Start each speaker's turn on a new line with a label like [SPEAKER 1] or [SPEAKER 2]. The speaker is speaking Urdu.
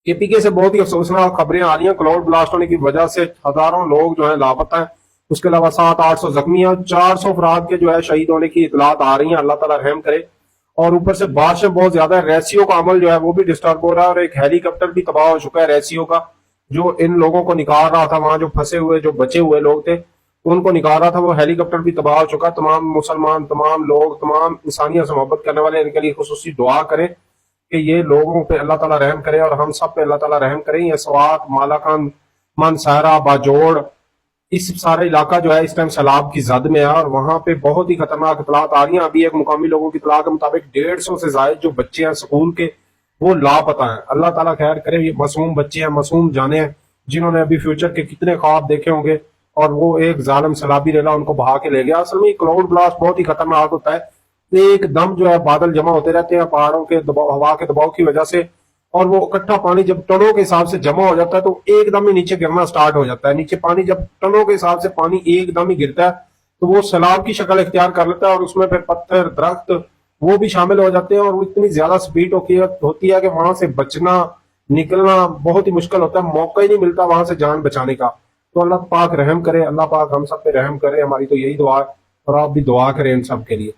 [SPEAKER 1] KPK سے بہت ہی افسوسناک خبریں آ رہی ہیں، کلاؤڈ بلاسٹ ہونے کی وجہ سے ہزاروں لوگ جو ہیں لاپتہ ہیں، اس کے علاوہ 700-800 زخمی ہیں، 400 افراد کے جو ہے شہید ہونے کی اطلاعات آ رہی ہیں، اللہ تعالیٰ رحم کرے۔ اور اوپر سے بارشیں بہت زیادہ ہے، ریسیو کا عمل جو ہے وہ بھی ڈسٹرب ہو رہا ہے، اور ایک ہیلی کاپٹر بھی تباہ ہو چکا ہے ریسیو کا، جو ان لوگوں کو نکال رہا تھا، وہاں جو پھنسے ہوئے جو بچے ہوئے لوگ تھے ان کو نکال رہا تھا، وہ ہیلی کاپٹر بھی تباہ ہو چکا۔ تمام مسلمان، تمام لوگ، تمام انسانیت سے محبت کرنے والے ان کے لیے خصوصی دعا کریں کہ یہ لوگوں پہ اللہ تعالیٰ رحم کرے، اور ہم سب پہ اللہ تعالیٰ رحم کریں۔ یہ سوات، مالاکان، منسہرہ، باجوڑ، اس سارے علاقہ جو ہے اس ٹائم سیلاب کی زد میں ہے، اور وہاں پہ بہت ہی خطرناک اطلاعات آ رہی ہیں۔ ابھی ایک مقامی لوگوں کی اطلاع کے مطابق 150 سے زائد جو بچے ہیں سکول کے وہ لاپتہ ہیں۔ اللہ تعالیٰ خیر کرے، یہ معصوم بچے ہیں، معصوم جانیں ہیں، جنہوں نے ابھی فیوچر کے کتنے خواب دیکھے ہوں گے، اور وہ ایک ظالم سیلابی ریلا ان کو بہا کے لے گیا۔ اصل میں کلاؤڈ بلاسٹ بہت ہی خطرناک ہوتا ہے، ایک دم جو ہے بادل جمع ہوتے رہتے ہیں پہاڑوں کے دباؤ، ہوا کے دباؤ کی وجہ سے، اور وہ اکٹھا پانی جب ٹنوں کے حساب سے جمع ہو جاتا ہے تو ایک دم ہی نیچے گرنا سٹارٹ ہو جاتا ہے۔ نیچے پانی جب ٹنوں کے حساب سے پانی ایک دم ہی گرتا ہے تو وہ سیلاب کی شکل اختیار کر لیتا ہے، اور اس میں پھر پتھر، درخت وہ بھی شامل ہو جاتے ہیں، اور وہ اتنی زیادہ سپیڈ ہوتی ہے کہ وہاں سے بچنا، نکلنا بہت ہی مشکل ہوتا ہے، موقع ہی نہیں ملتا وہاں سے جان بچانے کا۔ تو اللہ پاک رحم کرے، اللہ پاک ہم سب پہ رحم کرے، ہماری تو یہی دعا ہے، اور آپ بھی دعا کریں ان سب کے لیے۔